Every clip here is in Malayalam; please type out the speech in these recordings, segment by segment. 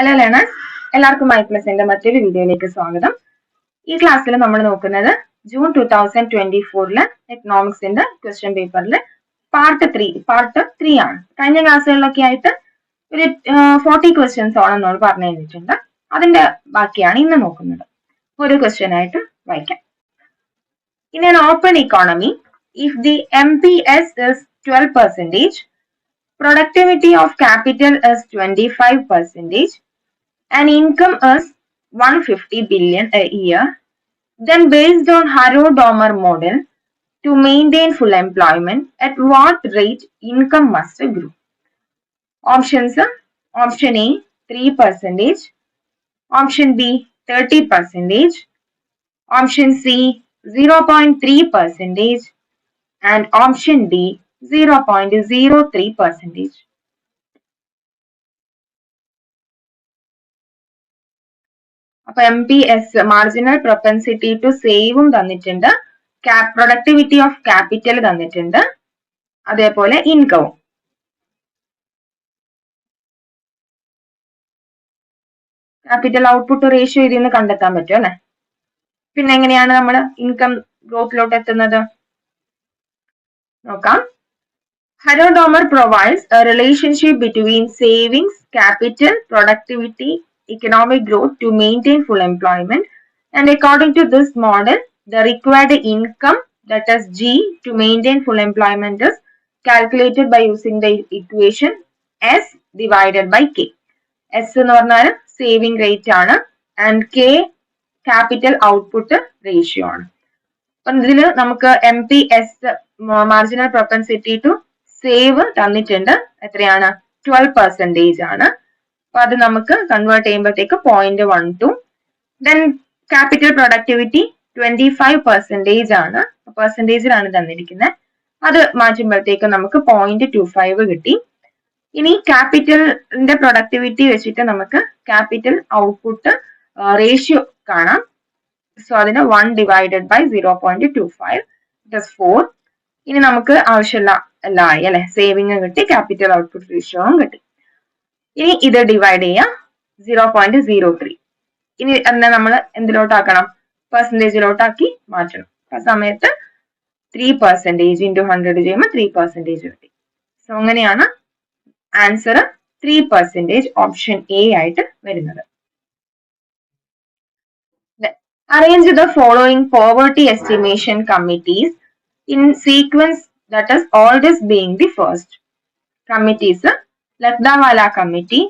ഹലോ ലേണേഴ്സ്, എല്ലാവർക്കും മൈക്ലസിന്റെ മറ്റൊരു വീഡിയോയിലേക്ക് സ്വാഗതം. ഈ ക്ലാസ്സിൽ നമ്മൾ നോക്കുന്നത് ജൂൺ 2024 എക്കണോമിക്സിന്റെ ക്വസ്റ്റ്യൻ പേപ്പറിൽ പാർട്ട് 3 ആണ്. കഴിഞ്ഞ ക്ലാസ്സുകളിലൊക്കെ ആയിട്ട് ഒരു 40 ക്വസ്റ്റ്യൻസ് ഓണം നമ്മൾ പറഞ്ഞു തന്നിട്ടുണ്ട്. അതിന്റെ ബാക്കിയാണ് ഇന്ന് നോക്കുന്നത്. ഒരു ക്വസ്റ്റ്യൻ ആയിട്ട് വായിക്കാം. In an open economy, if the MPS is 12%, productivity of capital is 25%, and income is 150 billion a year, then based on Harrod-Domar model, to maintain full employment, at what rate income must grow? Options: option A 3%, option B 30%, option C 0.3%, and option D 0.03%. അപ്പൊ MPS മാർജിനൽ പ്രൊപ്പൻസിറ്റി ടു സേവും തന്നിട്ടുണ്ട്, പ്രൊഡക്ടിവിറ്റി ഓഫ് ക്യാപിറ്റൽ തന്നിട്ടുണ്ട്, അതേപോലെ ഇൻകവും. ക്യാപിറ്റൽ ഔട്ട്പുട്ട് റേഷ്യോ ഇതിൽ നിന്ന് കണ്ടെത്താൻ പറ്റും അല്ലെ. പിന്നെ എങ്ങനെയാണ് നമ്മൾ ഇൻകം ഗ്രോത്തിലോട്ട് എത്തുന്നത് നോക്കാം. Harrod-Domar provides a relationship between savings, capital, productivity, economic growth to maintain full employment, and according to this model, the required income, that is G, to maintain full employment is calculated by using the equation S divided by K. S എന്ന് പറഞ്ഞാൽ സേവിംഗ് റേറ്റ് ആണ്, and K capital output ratio ആണ്. അപ്പം ഇതില് നമുക്ക് MPS marginal propensity to save തന്നിട്ടുണ്ട്. എത്രയാണ്? 12% ആണ്. അപ്പൊ അത് നമുക്ക് കൺവേർട്ട് ചെയ്യുമ്പോഴത്തേക്ക് 0.12. ദെൻ ക്യാപിറ്റൽ പ്രൊഡക്ടിവിറ്റി 25% ആണ്, പെർസെന്റേജിലാണ് തന്നിരിക്കുന്നത്. അത് മാറ്റുമ്പോഴത്തേക്ക് നമുക്ക് 0.25 കിട്ടി. ഇനി ക്യാപിറ്റലിന്റെ പ്രൊഡക്ടിവിറ്റി വെച്ചിട്ട് നമുക്ക് ക്യാപിറ്റൽ ഔട്ട്പുട്ട് റേഷ്യോ കാണാം. സോ അതിന് 1 ഡിവൈഡഡ് ബൈ 0.25 4. ഇനി നമുക്ക് ആവശ്യമുള്ള എല്ലാം ആയി അല്ലെ, സേവിങ് കിട്ടി, ക്യാപിറ്റൽ ഔട്ട്പുട്ട് റേഷ്യോയും കിട്ടി. ഇനി ഇത് ഡിവൈഡ് ചെയ്യാം 0.03. ഇനി അതിനെ നമ്മൾ എന്തിലോട്ടാക്കണം? പെർസെന്റേജിലോട്ടാക്കി മാറ്റണം. ആ സമയത്ത് 3% ഇൻറ്റു 100 ചെയ്യുമ്പോൾ 3% കിട്ടി. സോ അങ്ങനെയാണ് ആൻസർ 3% ഓപ്ഷൻ എ ആയിട്ട് വരുന്നത്. Arrange the following poverty estimation committees in sequence, that is oldest being the first. Committees: Lakdawala Committee,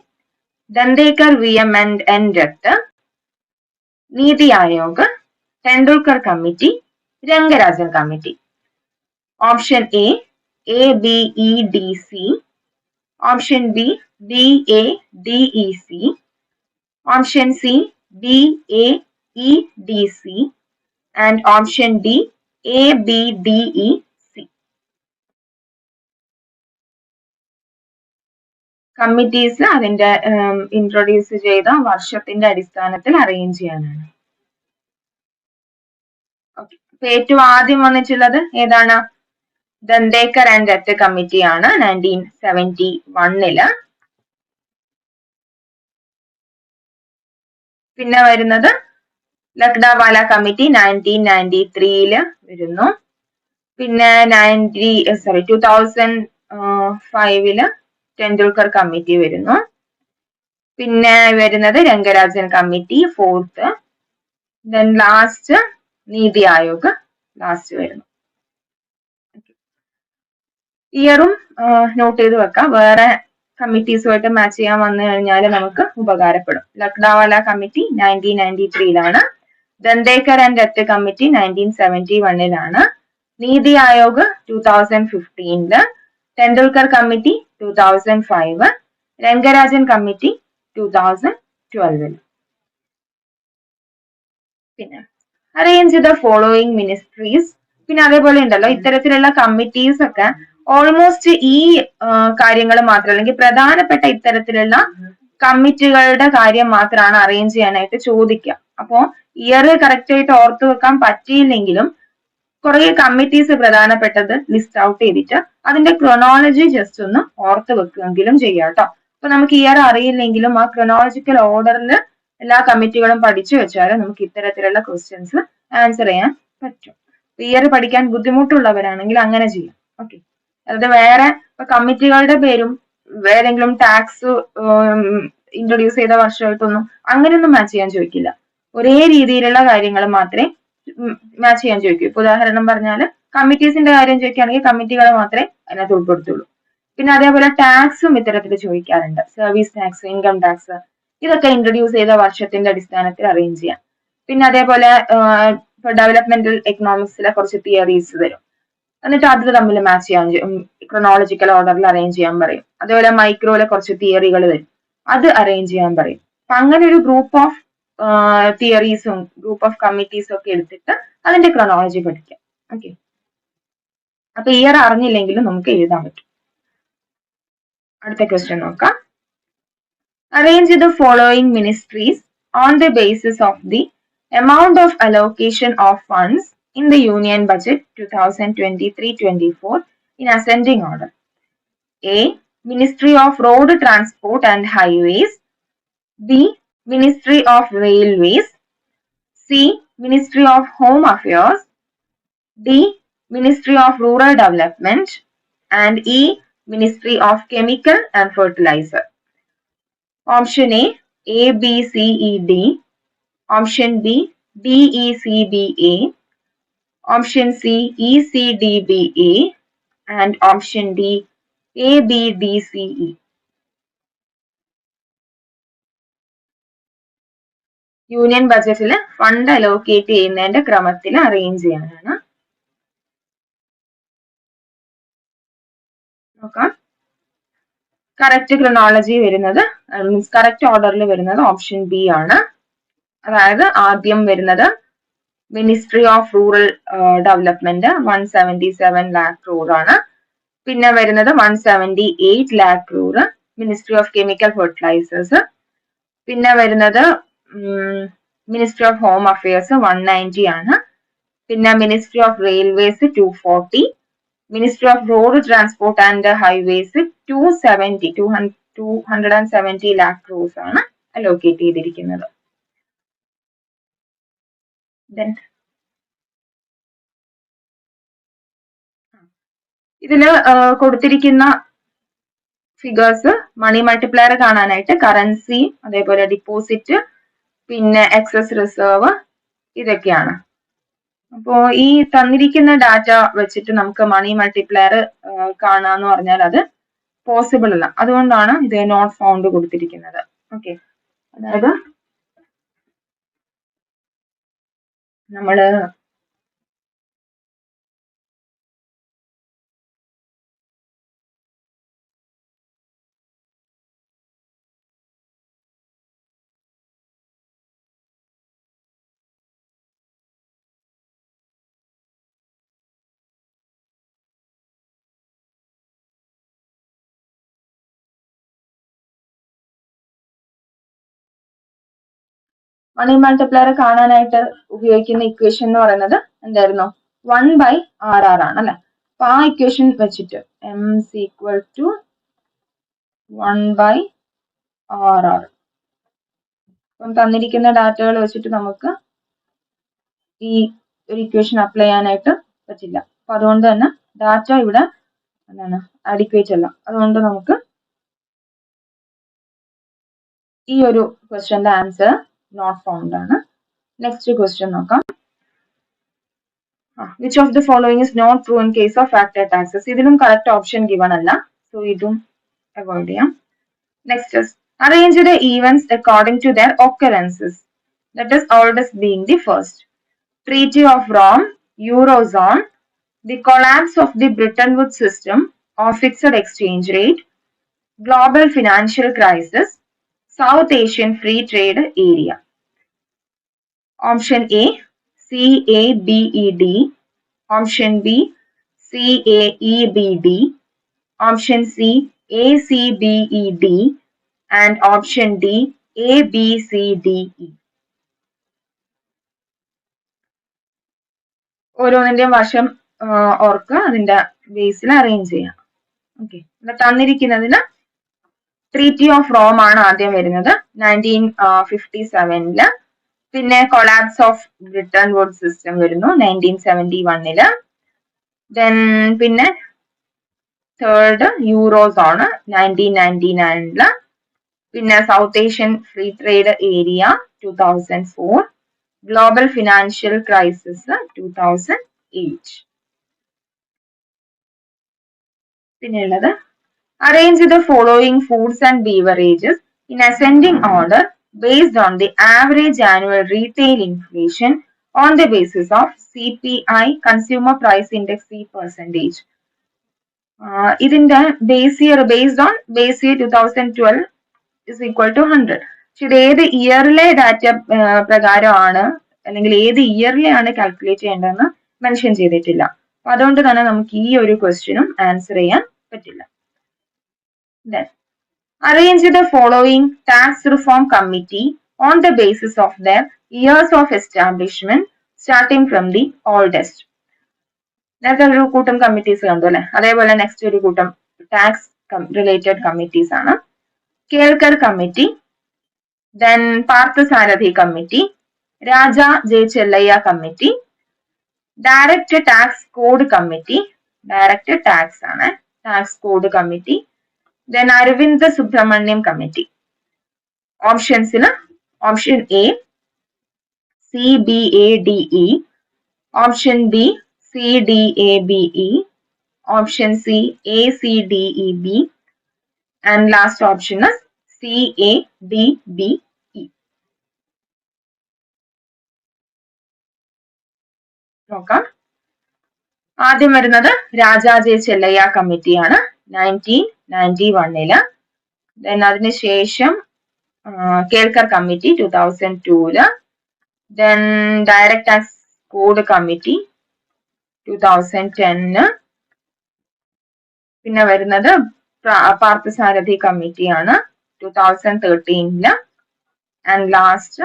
Dandekar VM and N. Dutt, Niti Ayog, Tendulkar Committee, Rangarajan Committee. Option A ABEDC, option B DADEC, option C DAEDC, and option D ABDEC. Committees അതിന്റെ ഇൻട്രൊഡ്യൂസ് ചെയ്ത വർഷത്തിന്റെ അടിസ്ഥാനത്തിൽ അറേഞ്ച് ചെയ്യാനാണ്. ഏറ്റവും ആദ്യം വന്നിട്ടുള്ളത് ഏതാണ്? ദന്തേക്കർ ആൻഡ് ഡത്ത് കമ്മിറ്റിയാണ് 1971. പിന്നെ വരുന്നത് ലക്ഡാവാല കമ്മിറ്റി 1993 വരുന്നു. പിന്നെ 2005 ടെണ്ടുൽക്കർ കമ്മിറ്റി വരുന്നു. പിന്നെ വരുന്നത് Rangarajan committee 4th. Then last NITI Aayog last വരുന്നു. ഇയറും നോട്ട് ചെയ്ത് വെക്കാം, വേറെ കമ്മിറ്റീസുമായിട്ട് മാച്ച് ചെയ്യാൻ വന്നു കഴിഞ്ഞാൽ നമുക്ക് ഉപകാരപ്പെടും. ലക്ഡാവാല committee 1993 ദന്തേക്കർ and ഡത്ത് committee 1971 NITI Aayog 2015 Tendulkar committee 2005 Rangarajan committee 2012. പിന്നെ അറേഞ്ച് ദ ഫോളോയിങ് മിനിസ്ട്രീസ്. പിന്നെ അതേപോലെ ഉണ്ടല്ലോ ഇത്തരത്തിലുള്ള കമ്മിറ്റീസ് ഒക്കെ ഓൾമോസ്റ്റ് ഈ കാര്യങ്ങൾ മാത്രം, അല്ലെങ്കിൽ പ്രധാനപ്പെട്ട ഇത്തരത്തിലുള്ള കമ്മിറ്റികളുടെ കാര്യം മാത്രമാണ് അറേഞ്ച് ചെയ്യാനായിട്ട് ചോദിക്കുക. അപ്പോ ഇയർ കറക്റ്റ് ആയിട്ട് ഓർത്തു വെക്കാൻ പറ്റിയില്ലെങ്കിലും കുറെ കമ്മിറ്റീസ് പ്രധാനപ്പെട്ടത് ലിസ്റ്റ് ഔട്ട് ചെയ്തിട്ട് അതിന്റെ ക്രോണോളജി ജസ്റ്റ് ഒന്ന് ഓർത്ത് വെക്കുമെങ്കിലും ചെയ്യാം കേട്ടോ. അപ്പൊ നമുക്ക് ഇയർ അറിയില്ലെങ്കിലും ആ ക്രൊണോളജിക്കൽ ഓർഡറിൽ എല്ലാ കമ്മിറ്റികളും പഠിച്ചു വെച്ചാൽ നമുക്ക് ഇത്തരത്തിലുള്ള ക്വസ്റ്റ്യൻസ് ആൻസർ ചെയ്യാൻ പറ്റും. ഇയർ പഠിക്കാൻ ബുദ്ധിമുട്ടുള്ളവരാണെങ്കിൽ അങ്ങനെ ചെയ്യാം. ഓക്കെ, അത് വേറെ ഇപ്പൊ കമ്മിറ്റികളുടെ പേരും ഏതെങ്കിലും ടാക്സ് ഇൻട്രൊഡ്യൂസ് ചെയ്ത വർഷമായിട്ടൊന്നും അങ്ങനെയൊന്നും മാച്ച് ചെയ്യാൻ ചോദിക്കില്ല. ഒരേ രീതിയിലുള്ള കാര്യങ്ങൾ മാത്രമേ മാച്ച് ചെയ്യാൻ ചോദിക്കൂ. ഇപ്പൊ ഉദാഹരണം പറഞ്ഞാൽ കമ്മിറ്റീസിന്റെ കാര്യം ചോദിക്കുകയാണെങ്കിൽ കമ്മിറ്റികൾ മാത്രമേ അതിനകത്ത് ഉൾപ്പെടുത്തുള്ളൂ. പിന്നെ അതേപോലെ ടാക്സും ഇത്തരത്തിൽ ചോദിക്കാറുണ്ട്. സർവീസ് ടാക്സ്, ഇൻകം ടാക്സ്, ഇതൊക്കെ ഇൻട്രൊഡ്യൂസ് ചെയ്ത വർഷത്തിന്റെ അടിസ്ഥാനത്തിൽ അറേഞ്ച് ചെയ്യാം. പിന്നെ അതേപോലെ ഇപ്പൊ ഡെവലപ്മെന്റൽ എക്കണോമിക്സിലെ കുറച്ച് തിയറീസ് തരും, എന്നിട്ട് അത് തമ്മിൽ മാച്ച് ചെയ്യാൻ ക്രൊണോളജിക്കൽ ഓർഡറിൽ അറേഞ്ച് ചെയ്യാൻ പറയും. അതേപോലെ മൈക്രോയിലെ കുറച്ച് തിയറികൾ തരും, അത് അറേഞ്ച് ചെയ്യാൻ പറയും. അപ്പൊ അങ്ങനെ ഒരു ഗ്രൂപ്പ് ഓഫ് തിയറീസും ഗ്രൂപ്പ് ഓഫ് കമ്മിറ്റീസും ഒക്കെ എടുത്തിട്ട് അതിന്റെ ക്രൊണോളജി പഠിക്കാം. ഓക്കെ, അപ്പൊ ഇയർ അറിഞ്ഞില്ലെങ്കിലും നമുക്ക് എഴുതാൻ പറ്റും. അടുത്ത ക്വസ്റ്റ്യൻ നോക്കാം. Arrange the following ministries on the basis of the amount of allocation of funds in the Union Budget 2023-24 in ascending order. A. Ministry of Road Transport and Highways. B. Ministry of Railways. C. Ministry of Home Affairs. D. Ministry of Rural Development. And E. Ministry of Chemical and Fertilizer. Option A. A, B, C, E, D. Option B, D, E, C, B, A. Option C, E, C, D, B, A. And option D, A, B, D, C, E. Union ബജറ്റിൽ ഫണ്ട് അലോക്കേറ്റ് ചെയ്യുന്നതിന്റെ ക്രമത്തിൽ അറേഞ്ച് ചെയ്യാനാണ്. നോക്കാം. കറക്റ്റ് ക്രോണോളജി വരുന്നത്, കറക്റ്റ് ഓർഡറിൽ വരുന്നത് ഓപ്ഷൻ ബി ആണ്. അതായത് ആദ്യം വരുന്നത് ministry of rural development 177 lakh crore ആണ്. പിന്നെ വരുന്നത് 178 lakh crore ministry of chemical fertilisers. പിന്നെ വരുന്നത് മിനിസ്ട്രി ഓഫ് ഹോം അഫയേഴ്സ് 190 ആണ്. പിന്നെ ministry of railways 240, ministry of road transport and highways 270 lakh crores ആണ് അലോക്കേറ്റ് ചെയ്തിരിക്കുന്നത്. ഇതില് കൊടുത്തിരിക്കുന്ന ഫിഗേഴ്സ് മണി മൾട്ടിപ്ലയർ കാണാനായിട്ട് കറൻസി, അതേപോലെ ഡിപ്പോസിറ്റ്, പിന്നെ എക്സസ് റിസർവ്, ഇതൊക്കെയാണ്. അപ്പോ ഈ തന്നിരിക്കുന്ന ഡാറ്റ വെച്ചിട്ട് നമുക്ക് മണി മൾട്ടിപ്ലയർ കാണാന്ന് പറഞ്ഞാൽ അത് പോസിബിൾ അല്ല. അതുകൊണ്ടാണ് ഇത് നോട്ട് ഫൗണ്ട് കൊടുത്തിരിക്കുന്നത്. ഓക്കെ, അതായത് നമ്മള് മണി മൾട്ടിപ്ലയർ കാണാനായിട്ട് ഉപയോഗിക്കുന്ന ഇക്വേഷൻ എന്ന് പറയുന്നത് എന്തായിരുന്നു? 1/RR ആണ് അല്ലെ. അപ്പൊ ആ ഇക്വേഷൻ വെച്ചിട്ട് M is equal to 1/RR. അപ്പം തന്നിരിക്കുന്ന ഡാറ്റകൾ വെച്ചിട്ട് നമുക്ക് ഈ ഒരു ഇക്വേഷൻ അപ്ലൈ ചെയ്യാനായിട്ട് പറ്റില്ല. അപ്പൊ അതുകൊണ്ട് തന്നെ ഡാറ്റ ഇവിടെ എന്താണ് അഡിക്വേറ്റ് അല്ല. അതുകൊണ്ട് നമുക്ക് ഈ ഒരു ക്വസ്റ്റ്യന്റെ ആൻസർ നോട്ട് ഫൗണ്ട് ആണ്. നെക്സ്റ്റ് ക്വസ്റ്റ്യൻ നോക്കാം. Which of the following is not true in case of factor taxes? ഇതിലും കറക്റ്റ് ഓപ്ഷൻ ഗിവൺ അല്ല, സോ ഇതും അവോയ്ഡ് ചെയ്യാം. Next is arrange the events according to their occurrences. That is oldest being the first. Treaty of Rome, Eurozone, the collapse of the Bretton Woods system of fixed exchange rate, global financial crisis, South Asian free trade area. Option A, CABED. Option B, CAEBD. Option C, ACBED. And option D, ABCDE. ഓരോന്നിന്റെയും വശം ഓർക്കുക, അതിന്റെ ബേസിൽ അറേഞ്ച് ചെയ്യാം. ഓക്കെ, തന്നിരിക്കുന്നതിന് ട്രീറ്റി ഓഫ് റോം ആണ് ആദ്യം വരുന്നത് 1957. പിന്നെ collapse of Bretton Wood system വരുന്നു 1971. ദെൻ പിന്നെ തേർഡ് യൂറോസോണ് 1999. പിന്നെ South Asian free trade area 2004. Global financial crisis 2008. പിന്നെയുള്ളത് arrange the following foods and beverages in ascending order based on the average annual retail inflation on the basis of CPI Consumer Price Index %. ഇതിന്റെ based on base year 2012 is equal to 100. പക്ഷെ ഇത് ഏത് ഇയറിലെ ഡാറ്റ പ്രകാരമാണ് അല്ലെങ്കിൽ ഏത് ഇയറിലെയാണ് കാൽക്കുലേറ്റ് ചെയ്യേണ്ടതെന്ന് മെൻഷൻ ചെയ്തിട്ടില്ല. അപ്പൊ അതുകൊണ്ട് തന്നെ നമുക്ക് ഈ ഒരു ക്വസ്റ്റ്യനും ആൻസർ ചെയ്യാൻ പറ്റില്ല. Then arrange the following tax reform committee on the basis of their years of establishment starting from the oldest. നേരത്തെ ഒരു കൂട്ടം കമ്മിറ്റീസ് കണ്ടു അല്ലെ, അതേപോലെ നെക്സ്റ്റ് ഒരു കൂട്ടം ടാക്സ് റിലേറ്റഡ് കമ്മിറ്റീസ് ആണ്. Kelkar committee, then Parthasarathy committee, Raja J Chelliah committee, direct tax code committee, direct tax ആണ്, tax code committee, then Arvind Subramanian committee. ഓപ്ഷൻസിൽ option A CBADE, option B CDABE, option C ACDEB, and last option is CADBE. നോക്കാം. ആദ്യം വരുന്നത് രാജാ ജെ ചെല്ലയ്യ കമ്മിറ്റിയാണ് 1991. ദെൻ അതിനുശേഷം Kelkar committee 2002. Then direct tax code committee 2010. പിന്നെ വരുന്നത് പാർത്ഥസാരഥി കമ്മിറ്റിയാണ് 2013. And last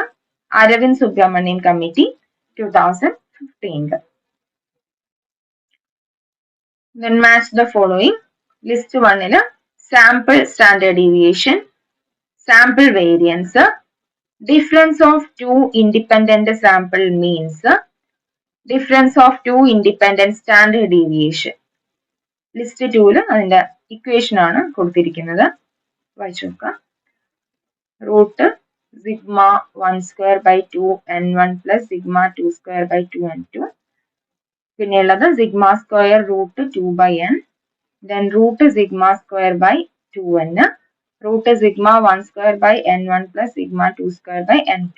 Arvind Subramanian committee 2015. Then match the following. List 1 sample standard deviation, sample variance, difference of two independent sample means, difference of two independent standard deviation. List 2 അതിന്റെ ഇക്വേഷൻ ആണ് കൊടുത്തിരിക്കുന്നത്, വായിച്ചു നോക്കാം. Root sigma 1² n1 plus sigma 2² n2. പിന്നെയുള്ളത് sigma square root 2/n, then root sigma square 2n, root sigma 1² n1 plus sigma 2² n2.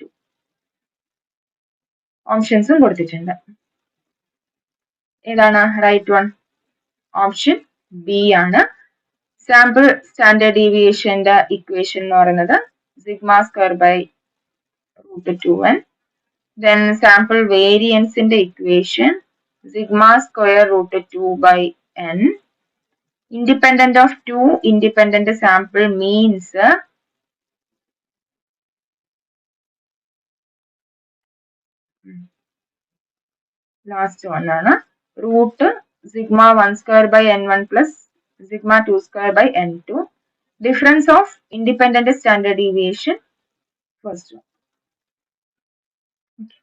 ഓപ്ഷൻസും കൊടുത്തിട്ടുണ്ട്. ഏതാണ് റൈറ്റ് വൺ? ഓപ്ഷൻ ബി ആണ്. സാമ്പിൾ സ്റ്റാൻഡേർഡ് ഡീവിയേഷന്റെ ഇക്വേഷൻ എന്ന് പറയുന്നത് sigma square root 2n. Then sample വേരിയൻസിന്റെ equation sigma square root 2/n. Independent of two independent sample means last one ആണ്. Root sigma 1² n1 plus sigma 2² n2. Difference of independent standard deviation, first one. Okay.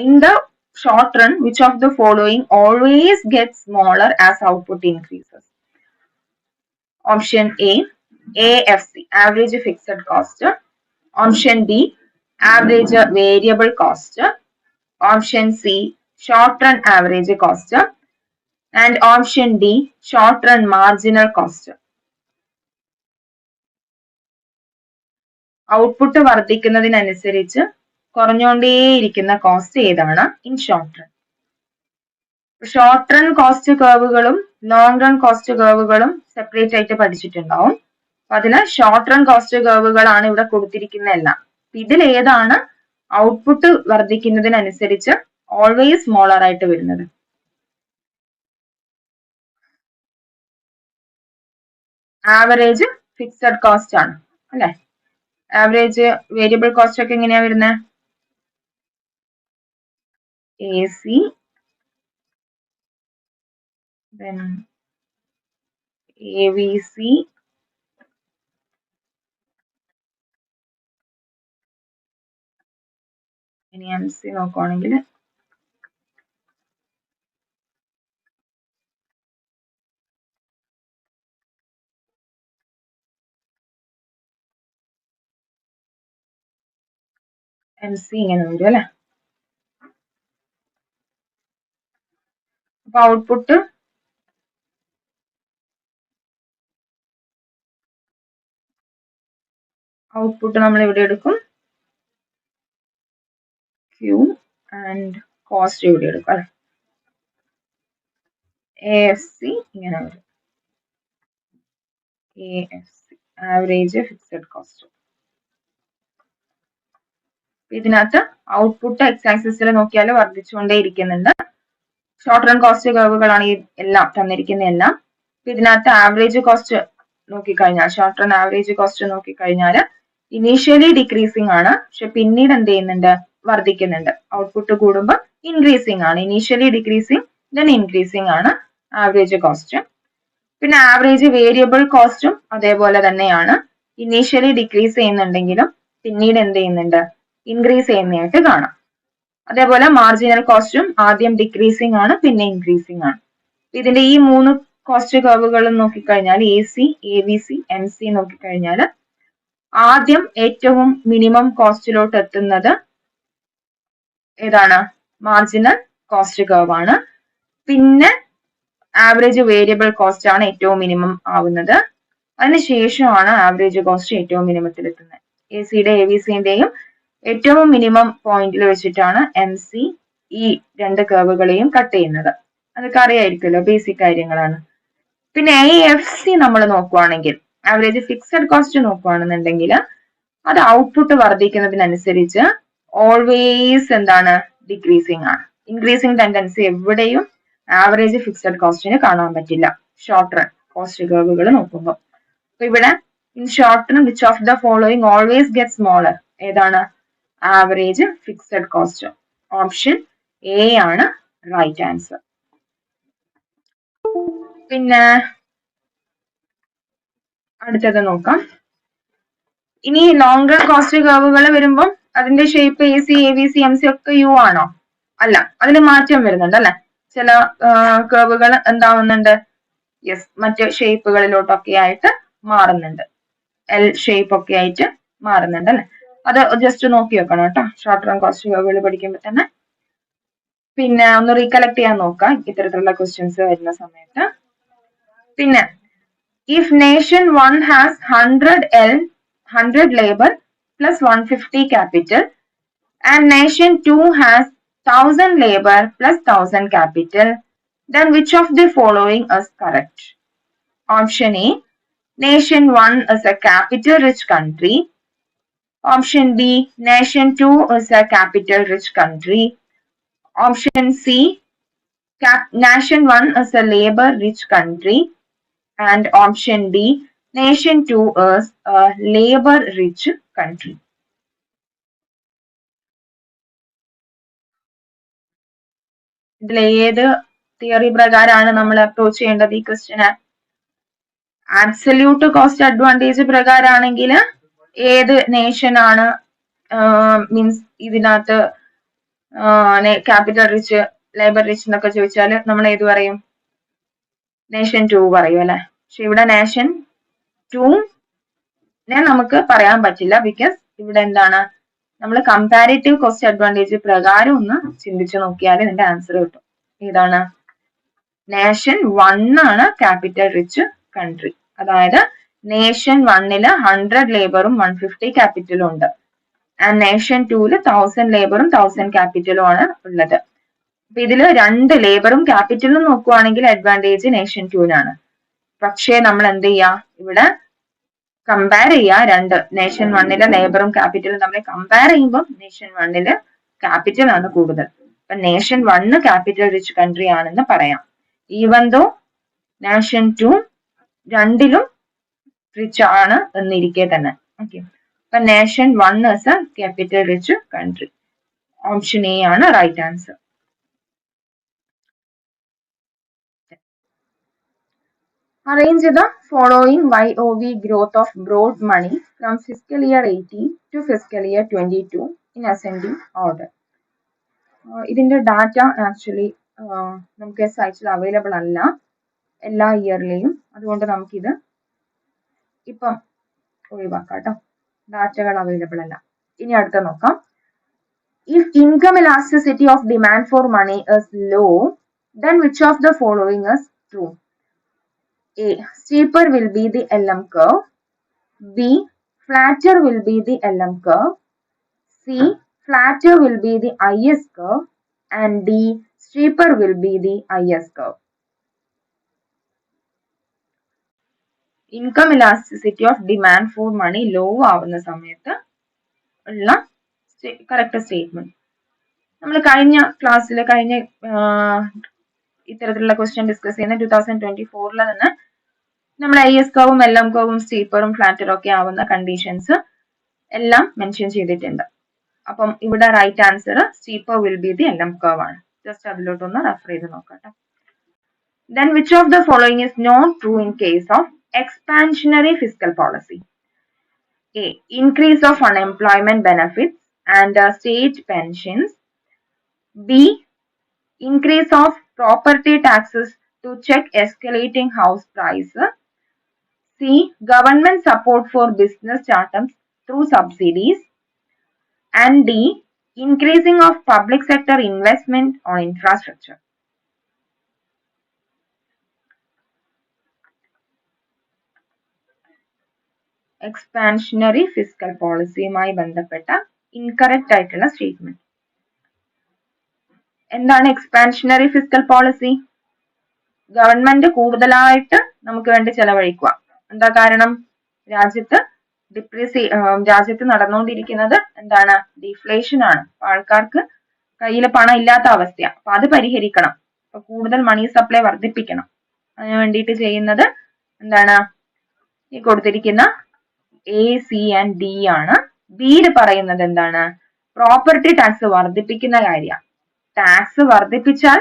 In the short run, which of the following always gets smaller as output increases? Option A, AFC, average fixed cost. Option B, average variable cost. Option C, short run average cost, and option D, short run marginal cost. Output വർദ്ധിക്കുന്നതിനനുസരിച്ച് കുറഞ്ഞുകൊണ്ടേയിരിക്കുന്ന കോസ്റ്റ് ഏതാണ് in short run? Short run cost കർവുകളും ലോങ് റൺ കോസ്റ്റ് കർവുകളും സെപ്പറേറ്റ് ആയിട്ട് പഠിച്ചിട്ടുണ്ടാവും. അപ്പൊ അതിന് ഷോർട്ട് റൺ കോസ്റ്റ് കർവുകളാണ് ഇവിടെ കൊടുത്തിരിക്കുന്ന എല്ലാം. ഇതിൽ ഏതാണ് ഔട്ട്പുട്ട് വർദ്ധിക്കുന്നതിനനുസരിച്ച് ഓൾവേസ് സ്മോളർ ആയിട്ട് വരുന്നത്? ആവറേജ് ഫിക്സഡ് കോസ്റ്റ് ആണ് അല്ലെ. ആവറേജ് വേരിയബിൾ കോസ്റ്റ് ഒക്കെ എങ്ങനെയാ വരുന്നത്? AC, then AVC ഇനി MC നോക്കുവാണെങ്കിൽ MC ഇങ്ങനെ വരും അല്ലെ. അപ്പൊ ഔട്ട്പുട്ട് നമ്മൾ ഇവിടെ എടുക്കും, Q ആൻഡ് കോസ്റ്റ് ഇവിടെ എടുക്കും അല്ലെ. AFC ഇങ്ങനെ വരും, AFC ആവറേജ് ഫിക്സഡ് കോസ്റ്റ്. ഇതിനകത്ത് ഔട്ട്പുട്ട് എക്സ് ആക്സിസിൽ നോക്കിയാൽ വർദ്ധിച്ചുകൊണ്ടേ ഇരിക്കുന്നുണ്ട്. ഷോർട്ട് റൺ കോസ്റ്റ് കർവുകളാണ് ഈ എല്ലാം തന്നിരിക്കുന്ന എല്ലാം. ഇതിനകത്ത് ആവറേജ് കോസ്റ്റ് നോക്കിക്കഴിഞ്ഞാൽ, ഷോർട്ട് റൺ ആവറേജ് കോസ്റ്റ് നോക്കിക്കഴിഞ്ഞാൽ ഇനീഷ്യലി ഡിക്രീസിങ് ആണ്, പക്ഷെ പിന്നീട് എന്ത് ചെയ്യുന്നുണ്ട്, വർദ്ധിക്കുന്നുണ്ട്. ഔട്ട്പുട്ട് കൂടുമ്പോൾ ഇൻക്രീസിങ് ആണ്. ഇനീഷ്യലി ഡിക്രീസിങ് ദെൻ ഇൻക്രീസിങ് ആണ് ആവറേജ് കോസ്റ്റ്. പിന്നെ ആവറേജ് വേരിയബിൾ കോസ്റ്റും അതേപോലെ തന്നെയാണ്. ഇനീഷ്യലി ഡിക്രീസ് ചെയ്യുന്നുണ്ടെങ്കിലും പിന്നീട് എന്ത് ചെയ്യുന്നുണ്ട്, ഇൻക്രീസ് ചെയ്യുന്നതായിട്ട് കാണാം. അതേപോലെ മാർജിനൽ കോസ്റ്റും ആദ്യം ഡിക്രീസിങ് ആണ്, പിന്നെ ഇൻക്രീസിങ് ആണ്. ഇതിന്റെ ഈ 3 കോസ്റ്റ് കർവുകളും നോക്കിക്കഴിഞ്ഞാൽ AC, AVC, MC നോക്കിക്കഴിഞ്ഞാൽ ആദ്യം ഏറ്റവും മിനിമം കോസ്റ്റിലോട്ട് എത്തുന്നത് ഏതാണ്, മാർജിനൽ കോസ്റ്റ് കർവ് ആണ്. പിന്നെ ആവറേജ് വേരിയബിൾ കോസ്റ്റ് ആണ് ഏറ്റവും മിനിമം ആവുന്നത്. അതിനുശേഷമാണ് ആവറേജ് കോസ്റ്റ് ഏറ്റവും മിനിമത്തിൽ എത്തുന്നത്. AC-യുടെ AVC-ന്റെയും ഏറ്റവും മിനിമം പോയിന്റിൽ വെച്ചിട്ടാണ് MC ഈ 2 കർവുകളെയും കട്ട് ചെയ്യുന്നത്. അതൊക്കെ അറിയായിരിക്കുമല്ലോ, ബേസിക് കാര്യങ്ങളാണ്. പിന്നെ AFC നമ്മൾ നോക്കുവാണെങ്കിൽ, ആവറേജ് ഫിക്സഡ് കോസ്റ്റ് നോക്കുവാണെന്നുണ്ടെങ്കിൽ അത് ഔട്ട്പുട്ട് വർദ്ധിക്കുന്നതിനനുസരിച്ച് ഓൾവേസ് എന്താണ്, ഡിക്രീസിങ് ആണ്. ഇൻക്രീസിങ് ടെൻഡൻസി എവിടെയും ആവറേജ് ഫിക്സഡ് കോസ്റ്റിന് കാണാൻ പറ്റില്ല ഷോർട്ട് റൺ കോസ്റ്റ് കർവുകൾ നോക്കുമ്പോൾ. അപ്പൊ ഇവിടെ in short run which of the following always get smaller, ഏതാണ്, average fixed cost. Option A ആണ് റൈറ്റ് ആൻസർ. പിന്നെ അടുത്തത് നോക്കാം. ഇനി ലോങ് റൺ കോസ്റ്റ് കർവുകൾ വരുമ്പോൾ അതിന്റെ ഷേപ്പ് AC, AVC, MC ഒക്കെ U ആണോ? അല്ല, അതിന് മാറ്റം വരുന്നുണ്ട് അല്ലെ. ചില കർവുകൾ എന്താവുന്നുണ്ട്, യെസ്, മറ്റ് ഷേപ്പുകളിലോട്ടൊക്കെ ആയിട്ട് മാറുന്നുണ്ട്. L ഷേപ്പ് ഒക്കെ ആയിട്ട് മാറുന്നുണ്ട് അല്ലെ. അത് ജസ്റ്റ് നോക്കി വെക്കണം കേട്ടോ, ഷോർട്ട് റൺ കോസ്റ്റ് കർവുകൾ പഠിക്കുമ്പോൾ തന്നെ. പിന്നെ ഒന്ന് റീകളക്ട് ചെയ്യാൻ നോക്കാം ഇത്തരത്തിലുള്ള ക്വസ്റ്റ്യൻസ് വരുന്ന സമയത്ത്. പിന്നെ if nation 1 has 100 labor plus 150 capital and nation 2 has 1000 labor plus 1000 capital, then which of the following is correct? Option A, nation 1 is a capital rich country. Option B, nation 2 is a capital rich country. Option C, nation 1 is a labor rich country. And option D, nation 2 is a labor rich country. ഇതിൽ ഏത് തിയറി പ്രകാരമാണ് നമ്മൾ അപ്രോച്ച് ചെയ്യേണ്ടത് ഈ ക്വസ്റ്റ്യന്? ആബ്സല്യൂട്ട് കോസ്റ്റ് അഡ്വാൻറ്റേജ് പ്രകാരമാണെങ്കിൽ ഏത് നേഷൻ ആണ് മീൻസ് ഇതിനകത്ത് ക്യാപിറ്റൽ റിച്ച്, ലേബർ റിച്ച് എന്നൊക്കെ ചോദിച്ചാൽ നമ്മൾ ഏത് പറയും? നേഷൻ 2 പറയും അല്ലെ. പക്ഷെ ഇവിടെ നേഷൻ 2 നമുക്ക് പറയാൻ പറ്റില്ല, ബിക്കോസ് ഇവിടെ എന്താണ്, നമ്മൾ കമ്പാരിറ്റീവ് കോസ്റ്റ് അഡ്വാൻറ്റേജ് പ്രകാരം ഒന്ന് ചിന്തിച്ചു നോക്കിയാൽ ഇതിന്റെ ആൻസർ കിട്ടും. ഏതാണ്? നേഷൻ 1 ആണ് ക്യാപിറ്റൽ റിച്ച് കൺട്രി. അതായത് നേഷൻ 1-ല് 100 ലേബറും 150 ക്യാപിറ്റലും ഉണ്ട്. ആൻഡ് നേഷൻ 2-ല് 1000 ലേബറും 1000 ക്യാപിറ്റലും ആണ് ഉള്ളത്. അപ്പൊ ഇതില് 2 ലേബറും ക്യാപിറ്റലും നോക്കുവാണെങ്കിൽ അഡ്വാൻറ്റേജ് നേഷൻ 2-നാണ്. പക്ഷേ നമ്മൾ എന്ത് ചെയ്യാ, ഇവിടെ കമ്പയർ ചെയ്യാ 2, നേഷൻ 1-ലെ ലേബറും ക്യാപിറ്റലും തമ്മിൽ കമ്പയർ ചെയ്യുമ്പോൾ നേഷൻ 1-ല് ക്യാപിറ്റൽ ആണ് കൂടുതൽ. അപ്പൊ നേഷൻ 1 ക്യാപിറ്റൽ റിച്ച് കൺട്രി ആണെന്ന് പറയാം. ഈവൻ ദോ നേഷൻ 2 രണ്ടിലും റിച്ച് ആണ് എന്നിരിക്കെ തന്നെ. ഓക്കെ, അപ്പൊ nation 1 is a capital rich country. Option A ആണ് right answer. Arrange the following YOV growth of broad money from fiscal year 18 to fiscal year 22 in ascending order. ഇതിന്റെ ഡാറ്റ ആക്ച്വലി നമുക്ക് സൈറ്റിൽ അവൈലബിൾ അല്ല എല്ലാ ഇയറിലെയും, അതുകൊണ്ട് നമുക്കിത് ഇപ്പം ഒഴിവാക്കാം കേട്ടോ, ഡാറ്റകൾ അവൈലബിൾ അല്ല. ഇനി അടുത്ത നോക്കാം. If income elasticity of demand for money is low, then which of the following is true? A. Steeper will be the LM curve. B. Flatter will be the LM curve. C. Flatter will be the IS curve. And D. Steeper will be the IS curve. Income elasticity of demand for money low ആവുന്ന സമയത്ത് ഉള്ള കറക്റ്റ് സ്റ്റേറ്റ്മെന്റ്. നമ്മൾ കഴിഞ്ഞ ക്ലാസ്സിൽ ഇത്തരത്തിലുള്ള ക്വസ്റ്റ്യൻ ഡിസ്കസ് ചെയ്യുന്ന 2024 തന്നെ നമ്മൾ IS കർവും LM കർവും സ്റ്റീപ്പറും ഫ്ലാറ്ററും ഒക്കെ ആവുന്ന കണ്ടീഷൻസ് എല്ലാം മെൻഷൻ ചെയ്തിട്ടുണ്ട്. അപ്പം ഇവിടെ right answer steeper will be the LM curve ആണ്. ജസ്റ്റ് അതിലോട്ടൊന്ന് റെഫർ ചെയ്ത് നോക്കട്ടെ. Then which of the following is not true in case of expansionary fiscal policy? A. Increase of unemployment benefits and state pensions. B. Increase of property taxes to check escalating house prices. C. Government support for business startups through subsidies. And D. Increasing of public sector investment on infrastructure. Expansionary fiscal പോളിസിയുമായി ബന്ധപ്പെട്ട ഇൻകറക്റ്റ് ആയിട്ടുള്ള സ്റ്റേറ്റ്മെന്റ്. എന്താണ് എക്സ്പാൻഷനറി ഫിസ്ക്കൽ പോളിസി? ഗവൺമെന്റ് കൂടുതലായിട്ട് നമുക്ക് വേണ്ടി ചെലവഴിക്കുക. എന്താ കാരണം? രാജ്യത്ത് നടന്നുകൊണ്ടിരിക്കുന്നത് എന്താണ്? ഡിഫ്ലേഷൻ ആണ്. ആൾക്കാർക്ക് കയ്യിൽ പണം ഇല്ലാത്ത അവസ്ഥയാണ്. അപ്പൊ അത് പരിഹരിക്കണം. അപ്പൊ കൂടുതൽ മണി സപ്ലൈ വർദ്ധിപ്പിക്കണം. അതിനു വേണ്ടിയിട്ട് ചെയ്യുന്നത് എന്താണ്? ഈ കൊടുത്തിരിക്കുന്ന A, C and D ആണ്. ബിയിൽ പറയുന്നത് എന്താണ്? പ്രോപ്പർട്ടി ടാക്സ് വർദ്ധിപ്പിക്കുന്ന കാര്യമാണ്. ടാക്സ് വർദ്ധിപ്പിച്ചാൽ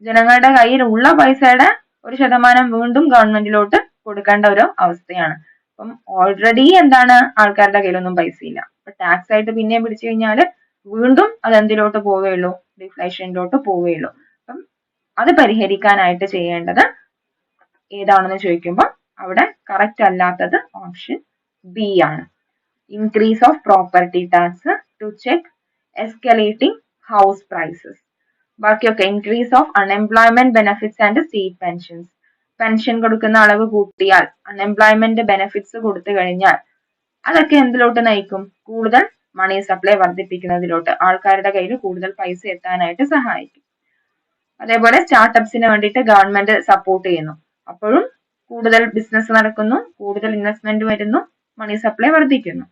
ജനങ്ങളുടെ കയ്യിൽ ഉള്ള പൈസയുടെ 1% വീണ്ടും ഗവൺമെന്റിലോട്ട് കൊടുക്കേണ്ട ഒരു അവസ്ഥയാണ്. അപ്പം ഓൾറെഡി എന്താണ്? ആൾക്കാരുടെ കയ്യിലൊന്നും പൈസ ഇല്ല. അപ്പൊ ടാക്സ് ആയിട്ട് പിന്നെയും പിടിച്ചു കഴിഞ്ഞാൽ വീണ്ടും അത് എന്തിലോട്ട് പോവുകയുള്ളൂ? ഡിഫ്ലേഷനിലോട്ട് പോവുകയുള്ളൂ. അപ്പം അത് പരിഹരിക്കാനായിട്ട് ചെയ്യേണ്ടത് ഏതാണെന്ന് ചോദിക്കുമ്പോൾ അവിടെ കറക്റ്റ് അല്ലാത്തത് ഓപ്ഷൻ ബി ആണ്. Increase of property tax to check escalating house prices. ബാക്കിയൊക്കെ increase of unemployment benefits and state pensions. Pension കൊടുക്കുന്ന അളവ് കൂട്ടിയാൽ, അൺഎംപ്ലോയ്മെന്റ് ബെനിഫിറ്റ്സ് കൊടുത്തു കഴിഞ്ഞാൽ അതൊക്കെ എന്തിലോട്ട് നയിക്കും? കൂടുതൽ മണി സപ്ലൈ വർദ്ധിപ്പിക്കുന്നതിലോട്ട്, ആൾക്കാരുടെ കയ്യിൽ കൂടുതൽ പൈസ എത്താനായിട്ട് സഹായിക്കും. അതേപോലെ സ്റ്റാർട്ടപ്സിന് വേണ്ടിയിട്ട് ഗവൺമെന്റ് സപ്പോർട്ട് ചെയ്യുന്നു. അപ്പോഴും കൂടുതൽ ബിസിനസ് നടക്കുന്നു, കൂടുതൽ ഇൻവെസ്റ്റ്മെന്റ് വരുന്നു, മണി സപ്ലൈ വർദ്ധിക്കുന്നു.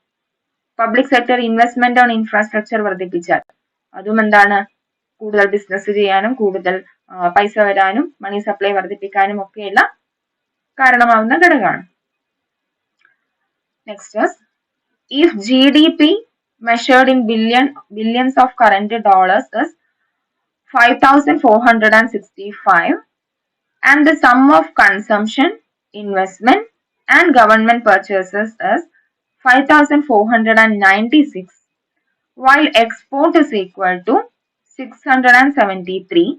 Public sector investment on infrastructure വർദ്ധിപ്പിച്ചാൽ അതും എന്താണ്? കൂടുതൽ ബിസിനസ് ചെയ്യാനും കൂടുതൽ പൈസ വരാനും മണി സപ്ലൈ വർദ്ധിപ്പിക്കാനും ഒക്കെയുള്ള കാരണമാവുന്ന ഘടകമാണ്. Next is, if GDP measured in billions of current dollars is 5,465 and the sum of consumption, investment and government purchases is 5,496, while export is equal to 673,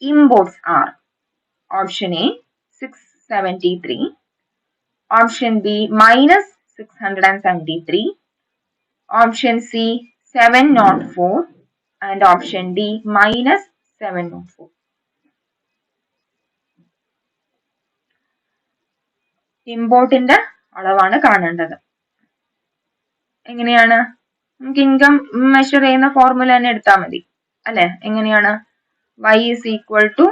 imports are option A 673, option B minus 673, option C 704 and option D minus 704. ഇമ്പോർട്ടിന്റെ അളവാണ് കാണേണ്ടത്. എങ്ങനെയാണ്? നമുക്ക് ഇൻകം മെഷർ ചെയ്യുന്ന ഫോർമുല തന്നെ എടുത്താൽ മതി അല്ലെ? എങ്ങനെയാണ്? y is equal to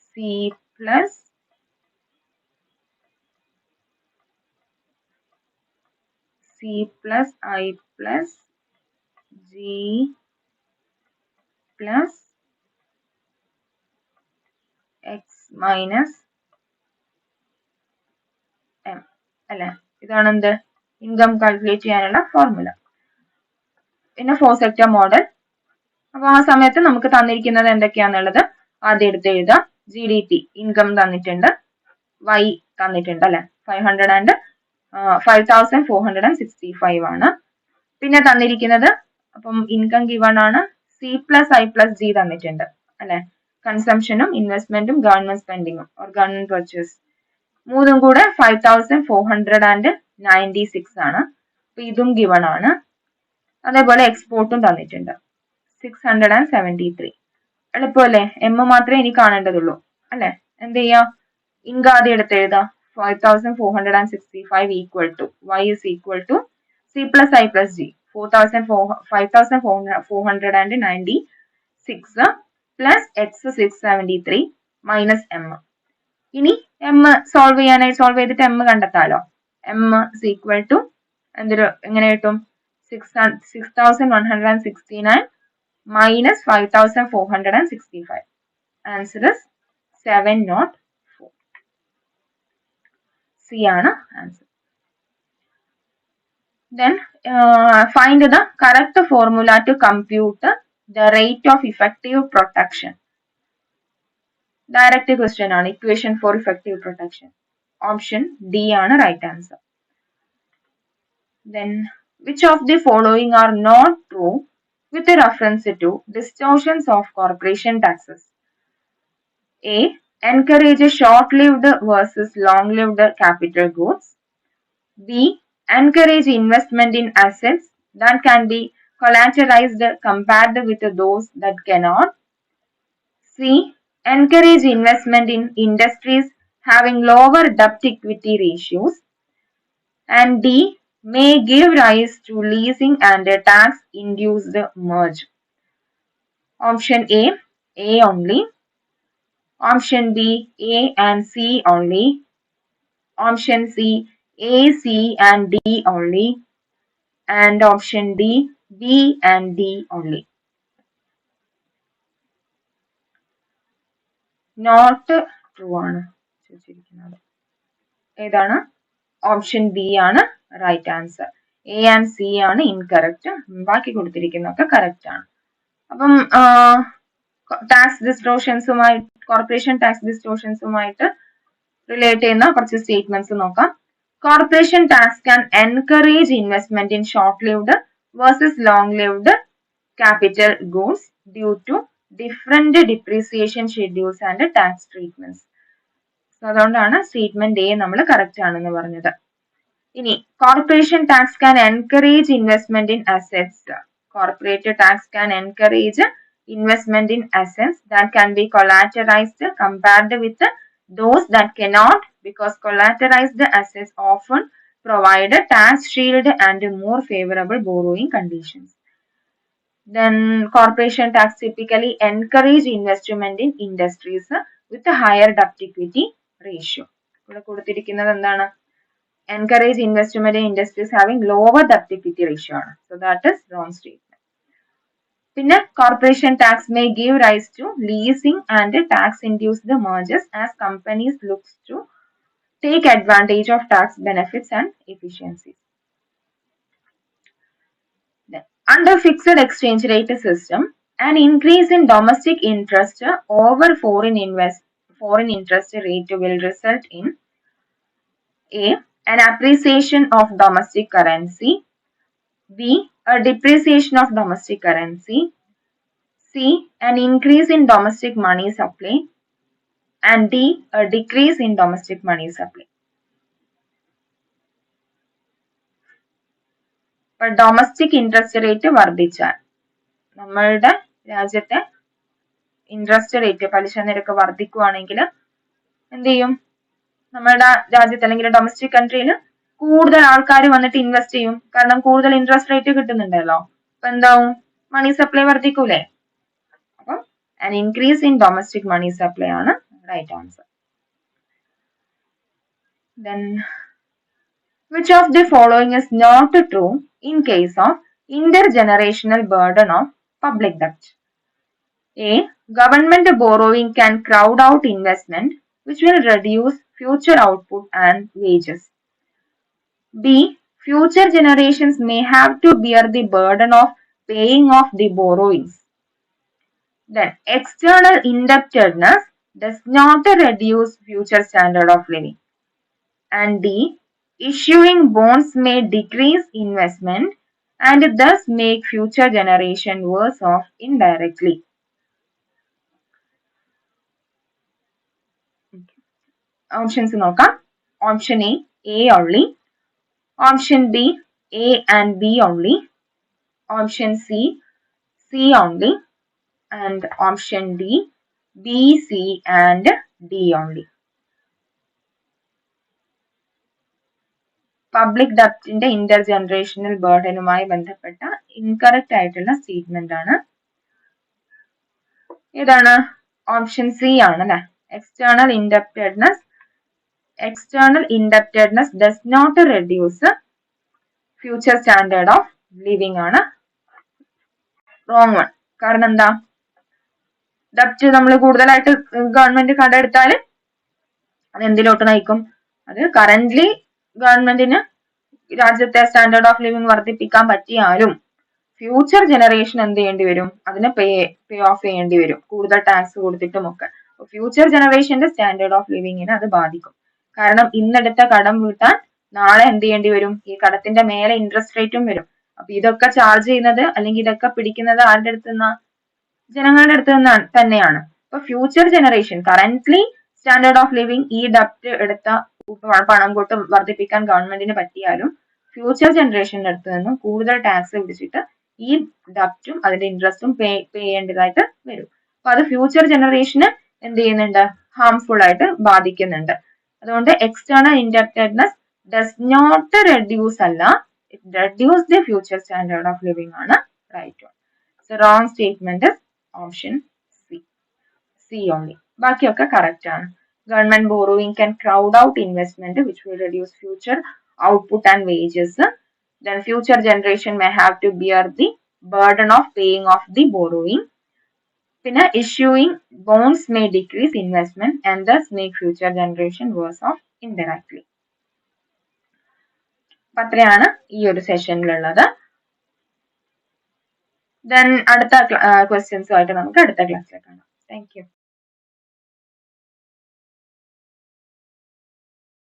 C plus I plus G plus x minus m അല്ലെ? ഇതാണ് എന്ത്? ഇൻകം കാൽക്കുലേറ്റ് ചെയ്യാനുള്ള ഫോർമുല. പിന്നെ 4 സെക്ടർ മോഡൽ അപ്പൊ ആ സമയത്ത് നമുക്ക് തന്നിരിക്കുന്നത് എന്തൊക്കെയാന്നുള്ളത് ആദ്യം എടുത്ത് എഴുതാം. GDP ഇൻകം തന്നിട്ടുണ്ട്, Y തന്നിട്ടുണ്ട് അല്ലെ, 5465 ആണ്. പിന്നെ തന്നിരിക്കുന്നത് അപ്പം ഇൻകം ഗിവൺ ആണ്, C+I+G തന്നിട്ടുണ്ട് അല്ലെ, കൺസംഷനും ഇൻവെസ്റ്റ്മെന്റും ഗവൺമെന്റ് സ്പെൻഡിങ്ങും ഓർ ഗവൺമെന്റ് പർച്ചേസ് മൂന്നും കൂടെ 5496 ആണ്. അപ്പൊ ഇതും ഗിവൺ ആണ്. അതേപോലെ എക്സ്പോർട്ടും തന്നിട്ടുണ്ട് 673. എളുപ്പമല്ലേ? എം മാത്രമേ ഇനി കാണേണ്ടതുള്ളൂ അല്ലെ. എന്ത് ചെയ്യാം, ഇൻകം ആദ്യം എടുത്ത് എഴുതാം. 5465 equal to Y is equal to C+I+G 5496 plus X 673 minus M. ഇനി M സോൾവ് ചെയ്തിട്ട് M കണ്ടെത്താലോ. M is equal to എങ്ങനെ കിട്ടും? 6169 minus 5465. Answer is 704. C ആണ് answer. Then find the correct formula to compute the rate of effective protection. Direct question ആണ്, equation for effective protection. Option D ആണ് right answer. Then which of the following are not true with reference to distortions of corporation taxes? A. Encourage short-lived versus long-lived capital goods. B. Encourage investment in assets that can be collateralized compared with those that cannot. C. Encourage investment in industries having lower debt-equity ratios. And D. May give rise to leasing and tax-induced merge. Option A only. Option B, A and C only. Option C, A, C and D only. And option D, B and D only. Not true ആണ് ചോദിച്ചിരിക്കുന്നത്. ഏതാണ്? ഓപ്ഷൻ ബി ആണ് right answer. A and C ആണ് ഇൻകറക്റ്റ്, ബാക്കി കൊടുത്തിരിക്കുന്നതൊക്കെ കറക്റ്റ് ആണ്. അപ്പം ടാക്സ് ഡിസ്റ്റോർഷൻസുമായി, കോർപ്പറേഷൻ ടാക്സ് ഡിസ്റ്റോർഷൻസുമായിട്ട് റിലേറ്റ് ചെയ്യുന്ന കുറച്ച് സ്റ്റേറ്റ്മെന്റ്സ് നോക്കാം. Corporation tax can encourage investment in short lived versus long lived capital goods due to different depreciation schedules and tax treatments. So അതുകൊണ്ടാണ് സ്റ്റേറ്റ്മെന്റ് എ നമ്മൾ കറക്റ്റ് ആണെന്ന് പറഞ്ഞത്. ഇനി corporation tax can encourage investment in assets. Corporate tax can encourage investment in assets that can be collateralized compared with those that cannot, because collateralized assets often provide tax shield and more favorable borrowing conditions. Then corporation tax typically encourage investment in industries with a higher debt equity ratio. ഇവിടെ കൊടുത്തിരിക്കുന്നത് എന്താണ്? Encourage investment in industries having lower debt equity ratio ആണ്. So that is wrong statement. പിന്നെ corporation tax may give rise to leasing and tax induced mergers as companies looks to take advantage of tax benefits and efficiencies. Under fixed exchange rate system, an increase in domestic interest over foreign interest rate will result in A. An appreciation of domestic currency. B. A depreciation of domestic currency. C. An increase in domestic money supply. And D. A decrease in domestic money supply. But domestic interest rate വർദ്ധിച്ചാൽ, നമ്മളുടെ രാജ്യത്തെ ഇൻട്രസ്റ്റ് റേറ്റ് പലിശ നിരക്ക് വർദ്ധിക്കുകയാണെങ്കിൽ എന്ത് ചെയ്യും? നമ്മളുടെ രാജ്യത്ത് അല്ലെങ്കിൽ ഡൊമസ്റ്റിക് കൺട്രിയിൽ കൂടുതൽ ആൾക്കാർ വന്നിട്ട് ഇൻവെസ്റ്റ് ചെയ്യും, കാരണം കൂടുതൽ ഇൻട്രസ്റ്റ് റേറ്റ് കിട്ടുന്നുണ്ടല്ലോ. അപ്പൊ എന്താവും? മണി സപ്ലൈ വർദ്ധിക്കൂലേ? അപ്പം an increase in domestic money supply ആണ് right answer. Then which of the following is not true in case of intergenerational burden of public debt? A. Government borrowing can crowd out investment, which will reduce future output and wages. B. Future generations may have to bear the burden of paying off the borrowings. Then external indebtedness does not reduce future standard of living. And D, issuing bonds may decrease investment and thus make future generation worse off indirectly. Options നോക്കാം. Option A only. Option B, A and B only. Option C only. And option D, B, C and D only. Public ഡെപ്റ്റിന്റെ ഇന്റർ ജനറേഷണൽ ബേർഡനുമായി ബന്ധപ്പെട്ട ഇൻകറക്റ്റ് ആയിട്ടുള്ള സ്റ്റേറ്റ്മെന്റ് ആണ്. ഏതാണ്? ഓപ്ഷൻ സി ആണ് അല്ലെ. External indebtedness does not reduce future standard of living ആണ് റോങ് വൺ. കാരണം എന്താ? ഡെപ്റ്റ് നമ്മൾ കൂടുതലായിട്ട് ഗവൺമെന്റ് കടമെടുത്താൽ അത് എന്തിലോട്ട് നയിക്കും? അത് കറന്റ്ലി ഗവൺമെന്റിന് രാജ്യത്തെ സ്റ്റാൻഡേർഡ് ഓഫ് ലിവിംഗ് വർദ്ധിപ്പിക്കാൻ പറ്റിയാലും ഫ്യൂച്ചർ ജനറേഷൻ എന്ത് ചെയ്യേണ്ടി വരും? അതിനെ പേ ഓഫ് ചെയ്യേണ്ടി വരും, കൂടുതൽ ടാക്സ് കൊടുത്തിട്ടുമൊക്കെ. ഫ്യൂച്ചർ ജനറേഷന്റെ സ്റ്റാൻഡേർഡ് ഓഫ് ലിവിങ്ങിനെ അത് ബാധിക്കും. കാരണം ഇന്നെടുത്ത കടം വീട്ടാൻ നാളെ എന്ത് ചെയ്യേണ്ടി വരും? ഈ കടത്തിന്റെ മേലെ ഇൻട്രസ്റ്റ് റേറ്റും വരും. അപ്പൊ ഇതൊക്കെ ചാർജ് ചെയ്യുന്നത് അല്ലെങ്കിൽ ഇതൊക്കെ പിടിക്കുന്നത് ആരുടെ അടുത്ത് നിന്നാ? ജനങ്ങളുടെ അടുത്ത് നിന്നാണ് തന്നെയാണ്. അപ്പൊ future generation currently standard of living ഈ ഡെപ്റ്റ് എടുത്ത പണം കൊണ്ട് വർദ്ധിപ്പിക്കാൻ ഗവൺമെന്റിന് പറ്റിയാലും ഫ്യൂച്ചർ ജനറേഷന്റെ അടുത്ത് നിന്നും കൂടുതൽ ടാക്സ് പിടിച്ചിട്ട് ഈ ഡെപ്റ്റും അതിന്റെ ഇൻട്രസ്റ്റും പേ ചെയ്യേണ്ടതായിട്ട് വരും. അപ്പൊ അത് ഫ്യൂച്ചർ ജനറേഷന് എന്ത് ചെയ്യുന്നുണ്ട്? ഹാംഫുൾ ആയിട്ട് ബാധിക്കുന്നുണ്ട്. അതുകൊണ്ട് external indebtedness does not reduce അല്ല, it reduce the future standard of living ആണ് right one. So wrong statement option C only. ബാക്കിയൊക്കെ കറക്റ്റ് ആണ്. Government borrowing can crowd out investment, which will reduce future output and wages. Then future generation may have to bear the burden of paying off the borrowing. Then issuing bonds may decrease investment and thus make future generation worse off indirectly. അത്രയാണ് ഈ ഒരു സെഷനിലുള്ളത്. Then അടുത്ത ക്വസ്റ്റ്യൻസുമായിട്ട് നമുക്ക് അടുത്ത ക്ലാസ്സിൽ കാണാം. Thank you.